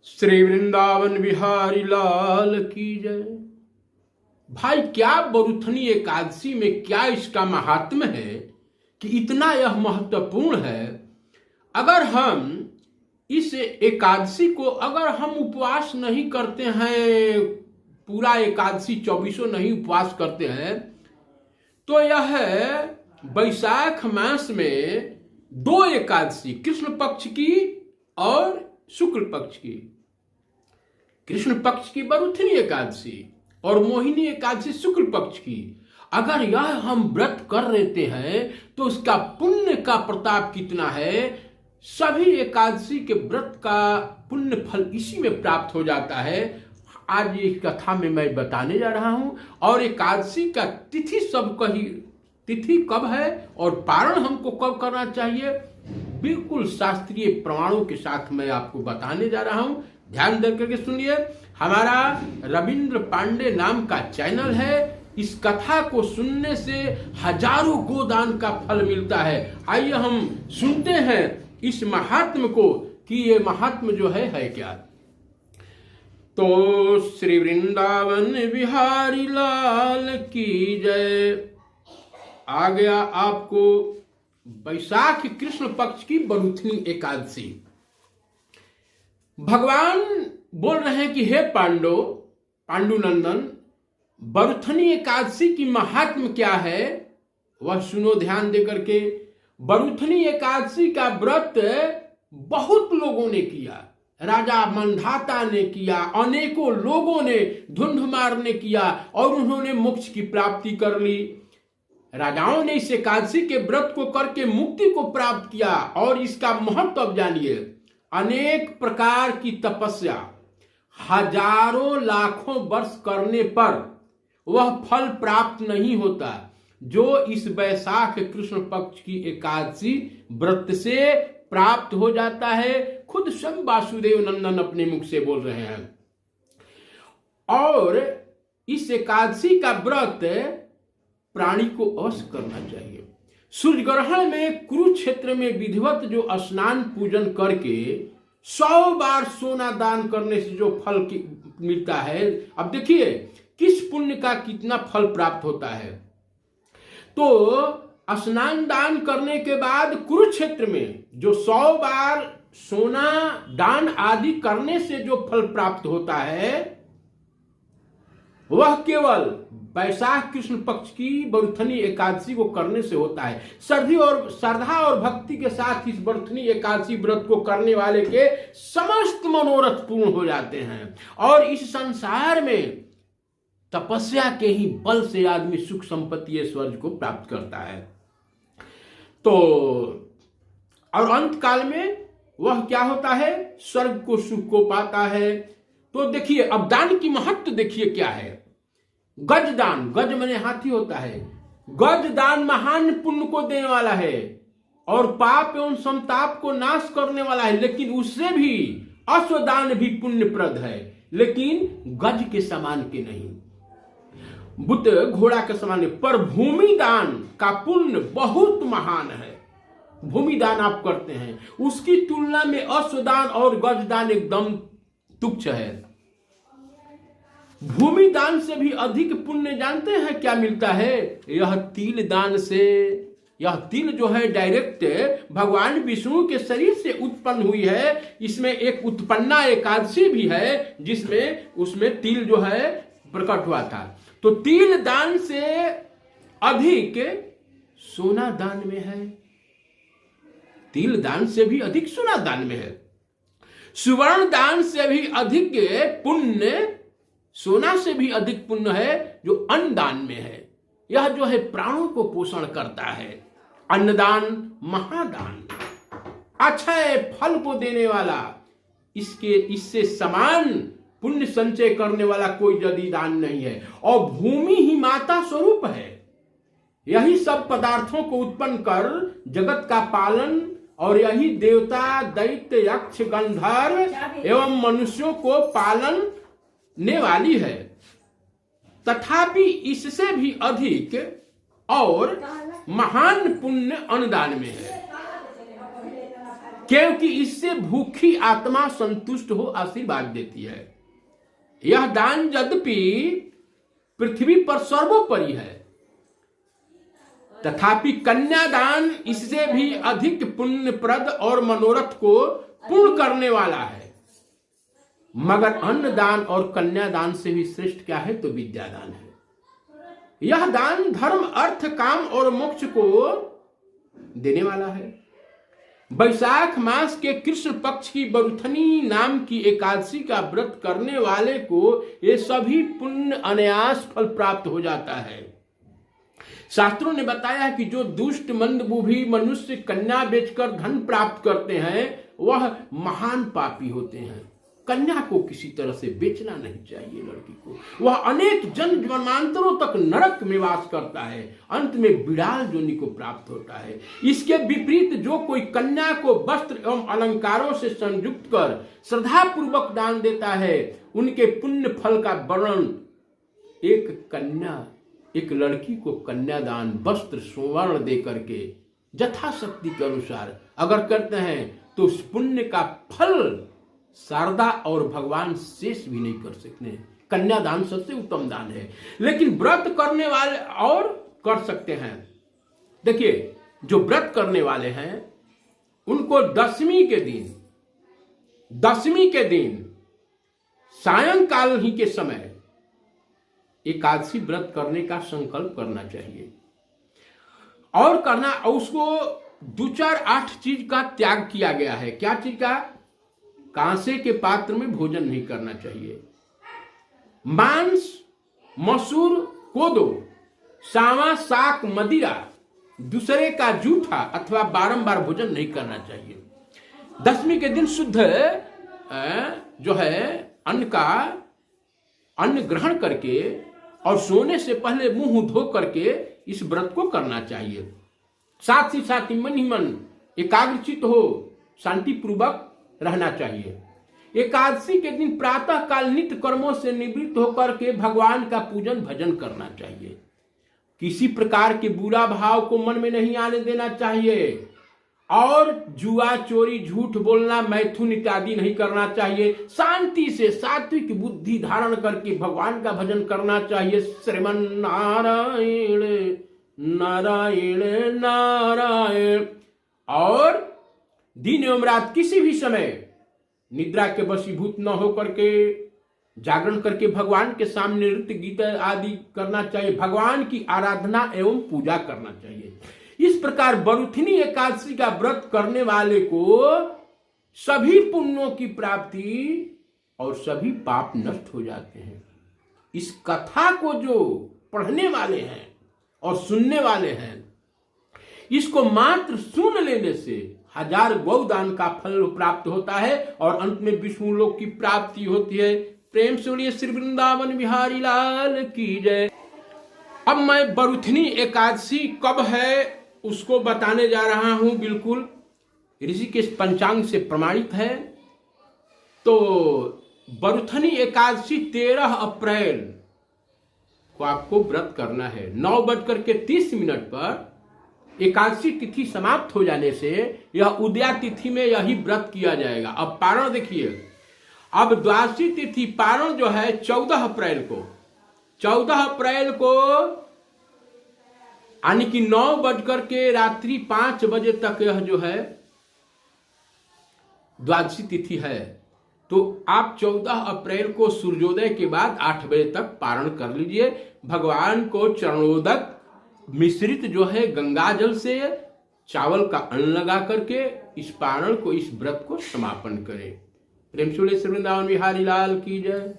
श्री वृंदावन बिहारी लाल की जय। भाई क्या बरुथनी एकादशी में क्या इसका महात्म्य है कि इतना यह महत्वपूर्ण है। अगर हम इस एकादशी को अगर हम उपवास नहीं करते हैं, पूरा एकादशी 24 नहीं उपवास करते हैं, तो यह वैशाख मास में 2 एकादशी, कृष्ण पक्ष की और शुक्ल पक्ष की, कृष्ण पक्ष की बरुथनी एकादशी और मोहिनी एकादशी शुक्ल पक्ष की, अगर यह हम व्रत कर लेते हैं तो उसका पुण्य का प्रताप कितना है। सभी एकादशी के व्रत का पुण्य फल इसी में प्राप्त हो जाता है। आज इस कथा में मैं बताने जा रहा हूं। और एकादशी का तिथि सब कही, तिथि कब है और पारण हमको कब करना चाहिए, बिल्कुल शास्त्रीय प्रमाणों के साथ मैं आपको बताने जा रहा हूं। ध्यान दे करके सुनिए। हमारा रविंद्र पांडे नाम का चैनल है। इस कथा को सुनने से हजारों गोदान का फल मिलता है। आइए हम सुनते हैं इस महात्म को कि ये महात्म जो है क्या। तो श्री वृंदावन बिहारी लाल की जय। आ गया आपको वैशाख कृष्ण पक्ष की बरुथनी एकादशी। भगवान बोल रहे हैं कि हे पांडुनंदन, बरुथनी एकादशी की महात्म क्या है वह सुनो ध्यान दे करके। बरुथनी एकादशी का व्रत बहुत लोगों ने किया, राजा मंधाता ने किया, अनेकों लोगों ने धुंधुमार ने किया और उन्होंने मोक्ष की प्राप्ति कर ली। राजाओं ने इस एकादशी के व्रत को करके मुक्ति को प्राप्त किया। और इसका महत्व अब जानिए। अनेक प्रकार की तपस्या हजारों लाखों वर्ष करने पर वह फल प्राप्त नहीं होता जो इस वैशाख कृष्ण पक्ष की एकादशी व्रत से प्राप्त हो जाता है। खुद स्वयं वासुदेव नंदन अपने मुख से बोल रहे हैं। और इस एकादशी का व्रत प्राणी को अवश्य करना चाहिए। सूर्य ग्रहण में कुरुक्षेत्र में विधिवत जो स्नान पूजन करके 100 बार सोना दान करने से जो फल मिलता है, अब देखिए किस पुण्य का कितना फल प्राप्त होता है। तो स्नान दान करने के बाद कुरुक्षेत्र में जो 100 बार सोना दान आदि करने से जो फल प्राप्त होता है वह केवल वैशाख कृष्ण पक्ष की बरुथनी एकादशी को करने से होता है। श्रद्धा और भक्ति के साथ इस बरुथनी एकादशी व्रत को करने वाले के समस्त मनोरथ पूर्ण हो जाते हैं। और इस संसार में तपस्या के ही बल से आदमी सुख संपत्ति ऐश्वर्य को प्राप्त करता है। तो और अंत काल में वह क्या होता है, स्वर्ग को सुख को पाता है। तो देखिए अब दान की महत्व देखिए क्या है। गज दान, गज माने हाथी होता है। गज दान महान पुण्य को देने वाला है और पाप एवं संताप को नाश करने वाला है। लेकिन उससे भी अश्वदान भी पुण्यप्रद है, लेकिन गज के समान के नहीं, बुद्ध घोड़ा के समान है। पर भूमि दान का पुण्य बहुत महान है। भूमि दान आप करते हैं, उसकी तुलना में अश्वदान और गज दान एकदम तुच्छ है। भूमि दान से भी अधिक पुण्य जानते हैं क्या मिलता है, यह तिल दान से। यह तिल जो है डायरेक्ट भगवान विष्णु के शरीर से उत्पन्न हुई है। इसमें एक उत्पन्ना एकादशी भी है जिसमें उसमें तिल जो है प्रकट हुआ था। तो तिल दान से अधिक सोना दान में है। तिल दान से भी अधिक सोना दान में है। सुवर्ण दान से भी अधिक पुण्य, सोना से भी अधिक पुण्य है जो अन्न दान में है। यह जो है प्राणों को पोषण करता है। अन्नदान महादान, अक्षय फल को देने वाला, इससे समान पुण्य संचय करने वाला कोई यदि दान नहीं है। और भूमि ही माता स्वरूप है। यही सब पदार्थों को उत्पन्न कर जगत का पालन, और यही देवता दैत्य यक्ष गंधर्व एवं मनुष्यों को पालने वाली है। तथापि इससे भी अधिक और महान पुण्य अन्नदान में है। क्योंकि इससे भूखी आत्मा संतुष्ट हो आशीर्वाद देती है। यह दान यद्यपि पृथ्वी पर सर्वोपरि है, तथापि कन्यादान इससे भी अधिक पुण्यप्रद और मनोरथ को पूर्ण करने वाला है। मगर अन्नदान और कन्यादान से भी श्रेष्ठ क्या है? तो विद्यादान है। यह दान धर्म, अर्थ, काम और मोक्ष को देने वाला है। वैशाख मास के कृष्ण पक्ष की बरुथनी नाम की एकादशी का व्रत करने वाले को ये सभी पुण्य अनायास फल प्राप्त हो जाता है। शास्त्रों ने बताया कि जो दुष्ट मंदबुद्धि मनुष्य कन्या बेचकर धन प्राप्त करते हैं वह महान पापी होते हैं। कन्या को किसी तरह से बेचना नहीं चाहिए। लड़की को वह अनेक जन्म जन्मांतरों तक नरक में वास करता है, अंत में बिड़ाल योनि को प्राप्त होता है। इसके विपरीत जो कोई कन्या को वस्त्र एवं अलंकारों से संयुक्त कर श्रद्धा पूर्वक दान देता है, उनके पुण्य फल का वर्णन एक लड़की को कन्यादान वस्त्र स्वर्ण दे करके यथाशक्ति के अनुसार अगर करते हैं तो उस पुण्य का फल शारदा और भगवान शेष भी नहीं कर सकते। कन्यादान सबसे उत्तम दान है। लेकिन व्रत करने वाले और कर सकते हैं। देखिए, जो व्रत करने वाले हैं उनको दशमी के दिन सायंकाल ही के समय एकादशी व्रत करने का संकल्प करना चाहिए और करना। उसको 2-4-8 चीज का त्याग किया गया है। क्या चीज का? कांसे के पात्र में भोजन नहीं करना चाहिए। मांस, मसूर, कोदो, सावा, शाक, मदिरा, दूसरे का जूठा अथवा बारंबार भोजन नहीं करना चाहिए। दशमी के दिन शुद्ध जो है अन्न ग्रहण करके और सोने से पहले मुंह धो करके इस व्रत को करना चाहिए। साथ ही साथ मन ही मन एकाग्रचित हो शांति पूर्वक रहना चाहिए। एकादशी के दिन प्रातः काल नित्य कर्मों से निवृत्त होकर के भगवान का पूजन भजन करना चाहिए। किसी प्रकार के बुरा भाव को मन में नहीं आने देना चाहिए और जुआ, चोरी, झूठ बोलना, मैथुन इत्यादि नहीं करना चाहिए। शांति से सात्विक बुद्धि धारण करके भगवान का भजन करना चाहिए। श्रीमन नारायण नारायण नारायण। और दिन एवं रात किसी भी समय निद्रा के वशीभूत न होकर के जागरण करके भगवान के सामने नृत्य गीत आदि करना चाहिए। भगवान की आराधना एवं पूजा करना चाहिए। इस प्रकार बरुथनी एकादशी का व्रत करने वाले को सभी पुण्यों की प्राप्ति और सभी पाप नष्ट हो जाते हैं। इस कथा को जो पढ़ने वाले हैं और सुनने वाले हैं, इसको मात्र सुन लेने से 1000 गौदान का फल प्राप्त होता है और अंत में विष्णु लोक की प्राप्ति होती है। प्रेम से बोलिए श्री वृंदावन बिहारी लाल की जय। अब मैं बरुथनी एकादशी कब है उसको बताने जा रहा हूं। बिल्कुल ऋषिकेश पंचांग से प्रमाणित है। तो बरुथनी एकादशी 13 अप्रैल को आपको व्रत करना है। 9:30 पर एकादशी तिथि समाप्त हो जाने से यह उदया तिथि में यही व्रत किया जाएगा। अब पारण देखिए, अब द्वादशी तिथि पारण जो है 14 अप्रैल को यानी कि 9:05 तक यह जो है द्वादशी तिथि है। तो आप 14 अप्रैल को सूर्योदय के बाद 8 बजे तक पारण कर लीजिए। भगवान को चरणोदक मिश्रित जो है गंगा जल से चावल का अन्न लगा करके इस पारण को, इस व्रत को समापन करें। प्रेम से बोलिए श्री वृंदावन बिहारी लाल की जय।